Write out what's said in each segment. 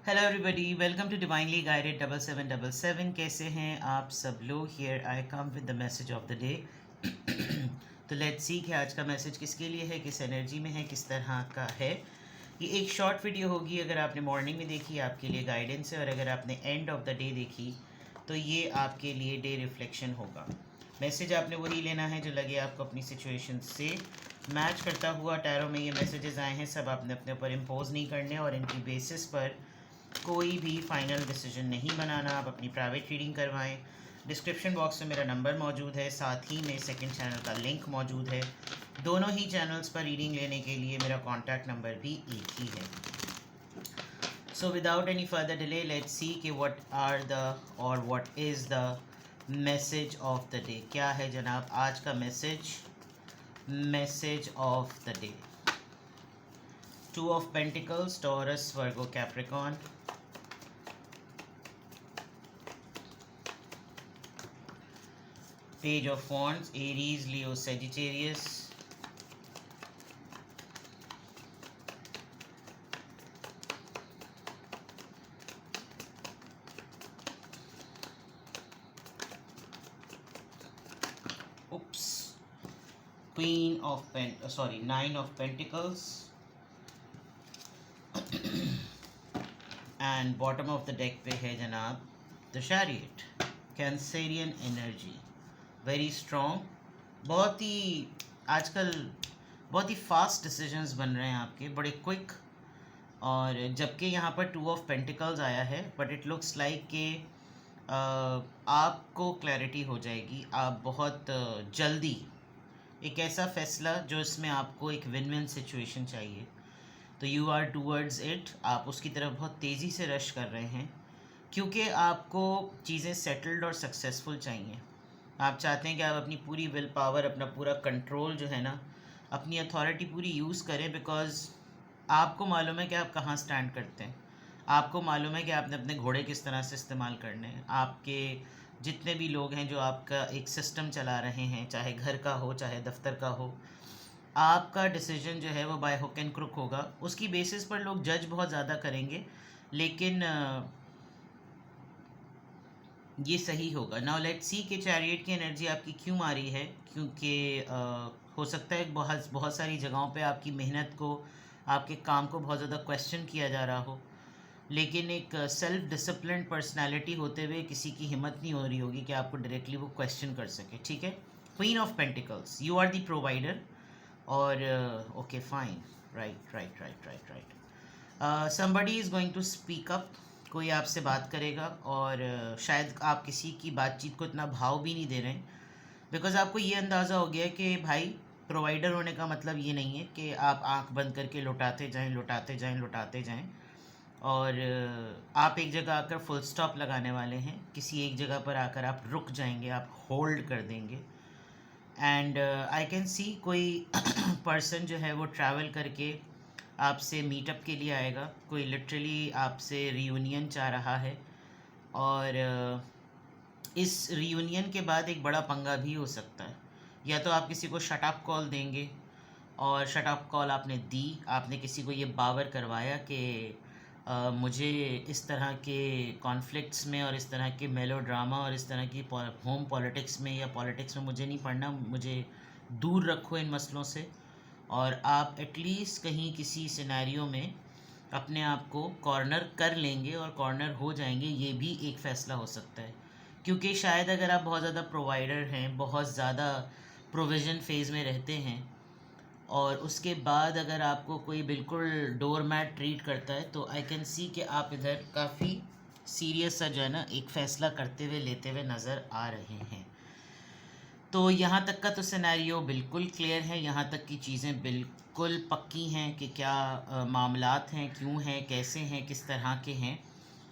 Hello everybody, welcome to divinely guided 7777। कैसे हैं आप सब लोग? Here I come with the message of the day. तो लेट्स सी कि आज का मैसेज किसके लिए है, किस एनर्जी में है, किस तरह का है। ये एक शॉर्ट वीडियो होगी। अगर आपने मॉर्निंग में देखी आपके लिए गाइडेंस है, और अगर आपने एंड ऑफ द डे देखी तो ये आपके लिए डे रिफ्लेक्शन होगा। मैसेज आपने वही लेना है जो लगे आपको अपनी सिचुएशन से मैच करता हुआ। टैरो में ये मैसेजेस आए हैं, सब आपने अपने ऊपर इम्पोज नहीं करने और इनकी बेसिस पर कोई भी फाइनल डिसीजन नहीं बनाना। आप अपनी प्राइवेट रीडिंग करवाएं। डिस्क्रिप्शन बॉक्स में मेरा नंबर मौजूद है, साथ ही में सेकंड चैनल का लिंक मौजूद है। दोनों ही चैनल्स पर रीडिंग लेने के लिए मेरा कॉन्टैक्ट नंबर भी एक ही है। So without any further delay let's see कि what is the message of the day. क्या है जनाब आज का message of the day? Two of pentacles, Taurus, Virgo, Capricorn. Page of Wands, Aries, Leo, Sagittarius. Oops. Nine of Pentacles. And bottom of the deck पे है जनाब The Chariot. Cancerian energy. Very strong. बहुत ही आजकल बहुत ही fast decisions बन रहे हैं आपके, बड़े क्विक। और जबकि यहाँ पर टू ऑफ पेंटिकल्स आया है, बट इट लुक्स लाइक कि आपको क्लैरिटी हो जाएगी। आप बहुत जल्दी एक ऐसा फैसला जो इसमें आपको एक विन विन सिचुएशन चाहिए, तो यू आर टूवर्ड्स इट। आप उसकी तरफ बहुत तेज़ी से रश कर रहे हैं क्योंकि आपको चीज़ें सेटल्ड और सक्सेसफुल चाहिए। आप चाहते हैं कि आप अपनी पूरी विल पावर, अपना पूरा कंट्रोल जो है ना, अपनी अथॉरिटी पूरी यूज़ करें। बिकॉज़ आपको मालूम है कि आप कहाँ स्टैंड करते हैं। आपको मालूम है कि आपने अपने घोड़े किस तरह से इस्तेमाल करने हैं। आपके जितने भी लोग हैं जो आपका एक सिस्टम चला रहे हैं, चाहे घर का हो चाहे दफ्तर का हो, आपका डिसीजन जो है वो बाय हुक एंड क्रुक होगा। उसकी बेसिस पर लोग जज बहुत ज़्यादा करेंगे, लेकिन ये सही होगा। नाउ लेट्स सी कि चैरियट की एनर्जी आपकी क्यों आ रही है। क्योंकि हो सकता है बहुत बहुत सारी जगहों पे आपकी मेहनत को, आपके काम को बहुत ज़्यादा क्वेश्चन किया जा रहा हो, लेकिन एक सेल्फ डिसिप्लिन पर्सनालिटी होते हुए किसी की हिम्मत नहीं हो रही होगी कि आपको डायरेक्टली वो क्वेश्चन कर सके। ठीक है। Queen of pentacles, you are the provider. और okay fine, right right right right right. Somebody is going to speak up. कोई आपसे बात करेगा और शायद आप किसी की बातचीत को इतना भाव भी नहीं दे रहे हैं, बिकॉज़ आपको ये अंदाज़ा हो गया कि भाई प्रोवाइडर होने का मतलब ये नहीं है कि आप आंख बंद करके लुटाते जाएं लुटाते जाएं लुटाते जाएं, और आप एक जगह आकर फुल स्टॉप लगाने वाले हैं। किसी एक जगह पर आकर आप रुक जाएंगे, आप होल्ड कर देंगे। एंड आई कैन सी कोई पर्सन जो है वो ट्रैवल करके आपसे मीटअप के लिए आएगा। कोई लिटरली आपसे रियूनियन चाह रहा है, और इस रियूनियन के बाद एक बड़ा पंगा भी हो सकता है। या तो आप किसी को शट अप कॉल देंगे, और शट अप कॉल आपने दी, आपने किसी को ये बावर करवाया कि मुझे इस तरह के कॉन्फ्लिक्ट्स में और इस तरह के मेलोड्रामा और इस तरह की होम पॉलिटिक्स में या पॉलिटिक्स में मुझे नहीं पढ़ना, मुझे दूर रखो इन मसलों से। और आप एटलीस्ट कहीं किसी सिनेरियो में अपने आप को कॉर्नर कर लेंगे और कॉर्नर हो जाएंगे। ये भी एक फ़ैसला हो सकता है, क्योंकि शायद अगर आप बहुत ज़्यादा प्रोवाइडर हैं, बहुत ज़्यादा प्रोविज़न फेज़ में रहते हैं, और उसके बाद अगर आपको कोई बिल्कुल डोर मैट ट्रीट करता है, तो आई कैन सी कि आप इधर काफ़ी सीरियस सा जो है ना एक फ़ैसला करते हुए लेते हुए नज़र आ रहे हैं। तो यहाँ तक का तो सिनेरियो बिल्कुल क्लियर है, यहाँ तक की चीज़ें बिल्कुल पक्की हैं कि क्या मामलात हैं, क्यों हैं, कैसे हैं, किस तरह के हैं।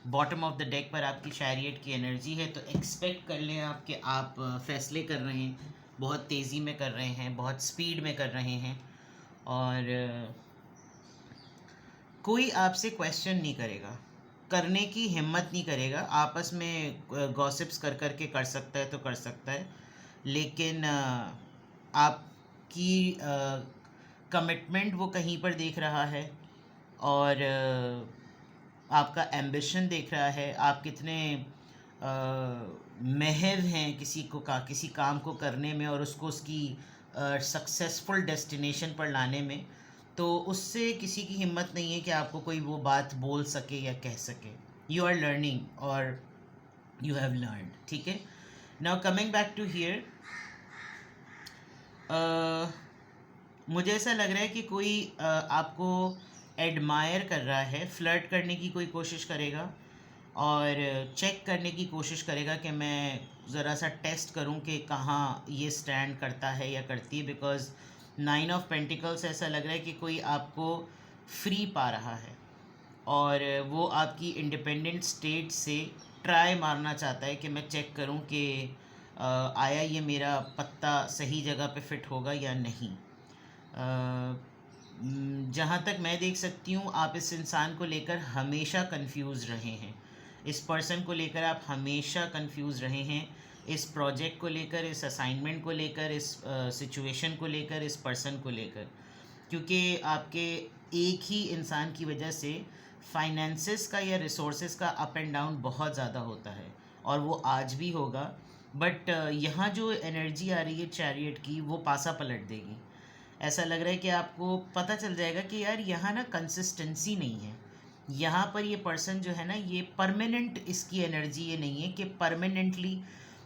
बॉटम ऑफ द डेक पर आपकी चैरियट की एनर्जी है, तो एक्सपेक्ट कर लें आप कि आप फ़ैसले कर रहे हैं, बहुत तेज़ी में कर रहे हैं, बहुत स्पीड में कर रहे हैं, और कोई आपसे क्वेश्चन नहीं करेगा, करने की हिम्मत नहीं करेगा। आपस में गॉसिप्स कर कर के कर सकता है तो कर सकता है, लेकिन आपकी कमिटमेंट वो कहीं पर देख रहा है, और आपका एम्बिशन देख रहा है, आप कितने महव हैं किसी काम को करने में और उसको उसकी सक्सेसफुल डेस्टिनेशन पर लाने में। तो उससे किसी की हिम्मत नहीं है कि आपको कोई वो बात बोल सके या कह सके। यू आर लर्निंग और यू हैव लर्नड, ठीक है। Now coming back to here, मुझे ऐसा लग रहा है कि कोई आपको एडमायर कर रहा है, फ्लर्ट करने की कोई कोशिश करेगा और चेक करने की कोशिश करेगा कि मैं ज़रा सा टेस्ट करूं कि कहाँ ये स्टैंड करता है या करती है। बिकॉज 9 ऑफ पेंटिकल्स ऐसा लग रहा है कि कोई आपको फ्री पा रहा है और वो आपकी इंडिपेंडेंट स्टेट से ट्राई मारना चाहता है कि मैं चेक करूं कि आया ये मेरा पत्ता सही जगह पे फिट होगा या नहीं। जहाँ तक मैं देख सकती हूँ, आप इस इंसान को लेकर हमेशा कंफ्यूज रहे हैं। इस पर्सन को लेकर आप हमेशा कंफ्यूज रहे हैं, इस प्रोजेक्ट को लेकर, इस असाइनमेंट को लेकर, इस सिचुएशन को लेकर, इस पर्सन को लेकर। क्योंकि आपके एक ही इंसान की वजह से फाइनेंसेस का या रिसोर्सेज का अप एंड डाउन बहुत ज़्यादा होता है और वो आज भी होगा। बट यहाँ जो एनर्जी आ रही है चैरियट की, वो पासा पलट देगी। ऐसा लग रहा है कि आपको पता चल जाएगा कि यार यहाँ ना कंसिस्टेंसी नहीं है। यहाँ पर ये पर्सन जो है ना, ये परमानेंट, इसकी एनर्जी ये नहीं है कि परमानेंटली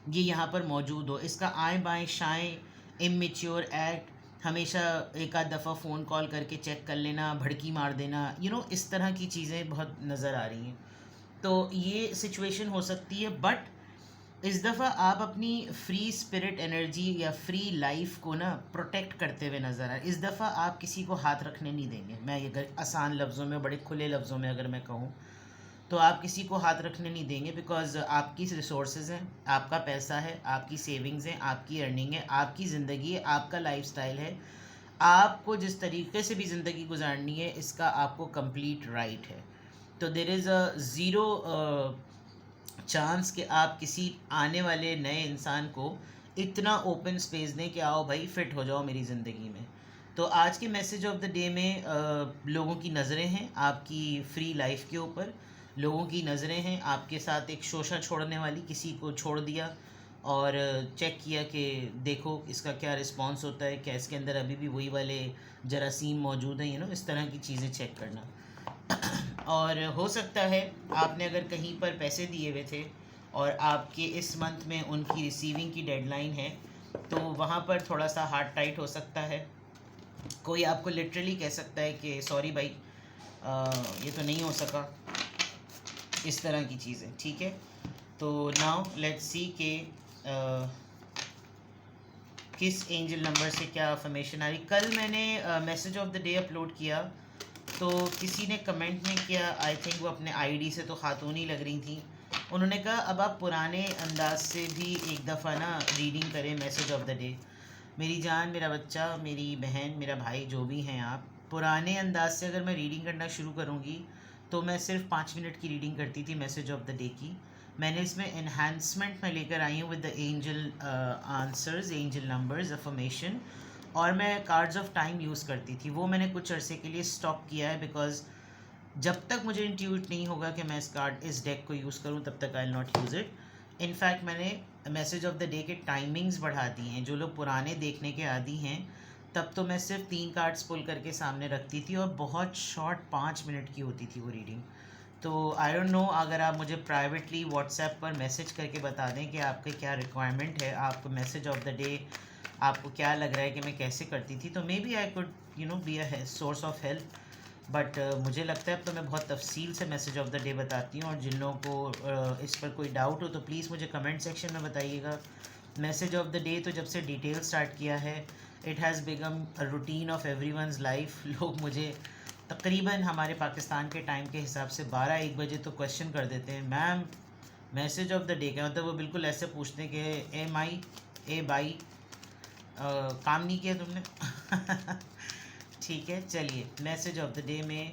ये यहाँ पर मौजूद हो। इसका आए बाएं शाएं इमेच्योर एक्ट, हमेशा एक आध दफ़ा फ़ोन कॉल करके चेक कर लेना, भड़की मार देना, इस तरह की चीज़ें बहुत नज़र आ रही हैं। तो ये सिचुएशन हो सकती है। बट इस दफ़ा आप अपनी फ्री स्पिरिट एनर्जी या फ्री लाइफ को ना प्रोटेक्ट करते हुए नज़र आए। इस दफ़ा आप किसी को हाथ रखने नहीं देंगे। मैं ये अगर आसान लफ्ज़ों में, बड़े खुले लफ्ज़ों में अगर मैं कहूँ, तो आप किसी को हाथ रखने नहीं देंगे। बिकॉज आपकी रिसोर्सेज हैं, आपका पैसा है, आपकी सेविंग्स हैं, आपकी अर्निंग है, आपकी ज़िंदगी है, आपका लाइफस्टाइल है। आपको जिस तरीके से भी ज़िंदगी गुजारनी है, इसका आपको कंप्लीट राइट है। तो there is a zero chance कि आप किसी आने वाले नए इंसान को इतना ओपन स्पेस दें कि आओ भाई फिट हो जाओ मेरी ज़िंदगी में। तो आज के मैसेज ऑफ द डे में लोगों की नज़रें हैं आपकी फ्री लाइफ के ऊपर। लोगों की नज़रें हैं आपके साथ एक शोशा छोड़ने वाली, किसी को छोड़ दिया और चेक किया कि देखो इसका क्या रिस्पॉन्स होता है, क्या इसके अंदर अभी भी वही वाले जरासीम मौजूद हैं, इस तरह की चीज़ें चेक करना। और हो सकता है आपने अगर कहीं पर पैसे दिए हुए थे और आपके इस मंथ में उनकी रिसीविंग की डेडलाइन है, तो वहाँ पर थोड़ा सा हार्ट टाइट हो सकता है। कोई आपको लिटरली कह सकता है कि सॉरी भाई, ये तो नहीं हो सका, इस तरह की चीज़ें, ठीक है। तो नाउ लेट्स सी के किस एंजल नंबर से क्या अफर्मेशन आ रही। कल मैंने message of the day upload किया, तो किसी ने कमेंट में किया, आई थिंक वो अपने आईडी से तो खातून ही लग रही थी। उन्होंने कहा अब आप पुराने अंदाज से भी एक दफ़ा ना रीडिंग करें मैसेज ऑफ द डे। मेरी जान, मेरा बच्चा, मेरी बहन, मेरा भाई, जो भी हैं आप, पुराने अंदाज से अगर मैं रीडिंग करना शुरू करूँगी तो मैं सिर्फ 5 मिनट की रीडिंग करती थी मैसेज ऑफ द डे की। मैंने इसमें एनहांसमेंट में लेकर आई हूँ with the angel answers, angel numbers, affirmation. और मैं कार्ड्स ऑफ टाइम यूज़ करती थी, वो मैंने कुछ अरसे के लिए स्टॉप किया है। बिकॉज जब तक मुझे इंट्यूट नहीं होगा कि मैं इस डेक को यूज़ करूँ, तब तक I will not use it. In fact मैंने मैसेज ऑफ द डे के टाइमिंग्स बढ़ा दी हैं। जो लोग पुराने देखने के आदी हैं, तब तो मैं सिर्फ 3 कार्ड्स पुल करके सामने रखती थी और बहुत शॉर्ट 5 मिनट की होती थी वो रीडिंग। तो आई डोंट नो, अगर आप मुझे प्राइवेटली व्हाट्सएप पर मैसेज करके बता दें कि आपके क्या रिक्वायरमेंट है, आपको मैसेज ऑफ द डे आपको क्या लग रहा है कि मैं कैसे करती थी, तो maybe I could be a source of help. But मुझे लगता है अब तो मैं बहुत तफसील से मैसेज ऑफ द डे बताती हूँ। और जिन लोगों को इस पर कोई डाउट हो तो प्लीज़ मुझे कमेंट सेक्शन में बताइएगा। मैसेज ऑफ द डे तो जब से डिटेल स्टार्ट किया है, it has become a routine of every one's life. लोग मुझे तकरीबन हमारे पाकिस्तान के टाइम के हिसाब से 12-1 बजे तो क्वेश्चन कर देते हैं, ma'am message of the day क्या मतलब। वो बिल्कुल ऐसे पूछते हैं कि ए माई, ए बाई, काम नहीं किया तुमने। ठीक है, चलिए मैसेज ऑफ द डे में,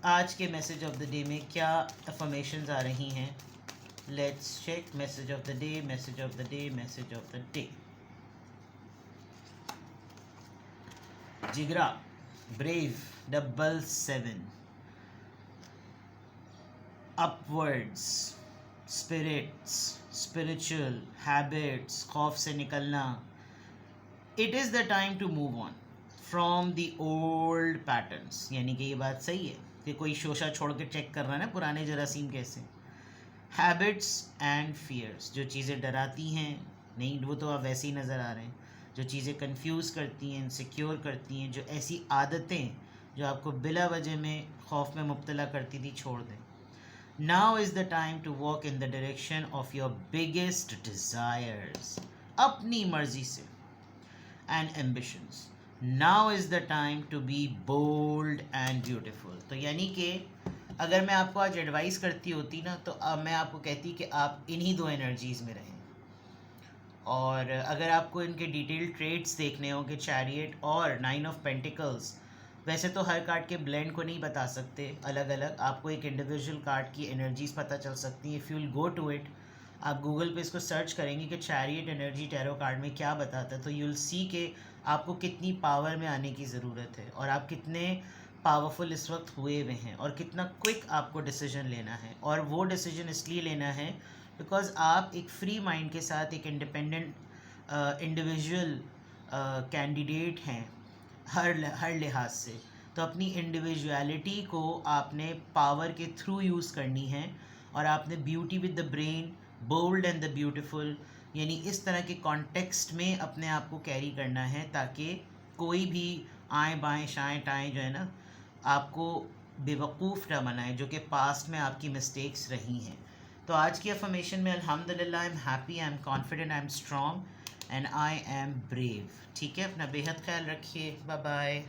आज के मैसेज ऑफ द डे में क्या अफर्मेशंस आ रही हैं। Let's check message of the day, message of the day, message of the day. जिगरा, brave, 777, upwards, spirits, spiritual habits, खौफ से निकलना, it is the time to move on from the old patterns. यानी कि ये बात सही है कि कोई शोशा छोड़ के चेक कर रहा है ना पुराने जरासीम कैसे। हैबिट्स एंड फियर्स, जो चीज़ें डराती हैं, नहीं वो तो आप वैसे ही नज़र आ रहे हैं। जो चीज़ें कंफ्यूज करती हैं, इनसिक्योर करती हैं, जो ऐसी आदतें जो आपको बिला वजह में खौफ में मुब्तला करती थी, छोड़ दें। Now is the time to walk in the direction of your biggest desires, अपनी मर्जी से, and ambitions. Now is the time to be bold and beautiful. तो यानी कि अगर मैं आपको आज एडवाइस करती होती ना, तो अब मैं आपको कहती कि आप इन्हीं दो एनर्जीज़ में रहें। और अगर आपको इनके डिटेल ट्रेड्स देखने होंगे, चैरियट और 9 ऑफ पेंटिकल्स, वैसे तो हर कार्ड के ब्लेंड को नहीं बता सकते अलग अलग, आपको एक इंडिविजुअल कार्ड की एनर्जीज पता चल सकती हैं। If you will go to it, आप गूगल पे इसको सर्च करेंगे कि चैरियट एनर्जी टैरो कार्ड में क्या बताता है, तो यू विल सी कि आपको कितनी पावर में आने की ज़रूरत है और आप कितने पावरफुल इस वक्त हुए हुए हैं और कितना क्विक आपको डिसीजन लेना है। और वो डिसीजन इसलिए लेना है बिकॉज आप एक फ्री माइंड के साथ एक इंडिपेंडेंट इंडिविजुअल कैंडिडेट हैं हर लिहाज से। तो अपनी इंडिविजुअलिटी को आपने पावर के थ्रू यूज़ करनी है और आपने beauty with the brain, bold and the beautiful, यानी इस तरह के कॉन्टेक्स्ट में अपने आप को कैरी करना है ताकि कोई भी आए बाएँ शाएँ टाएँ जो है ना, आपको बेवकूफ़ ना बनाए, जो कि पास्ट में आपकी मिस्टेक्स रही हैं। तो आज की अफर्मेशन में अल्हम्दुलिल्लाह, I am happy, I am confident, I am strong and I am brave. ठीक है, अपना बेहद ख्याल रखिए। Bye bye.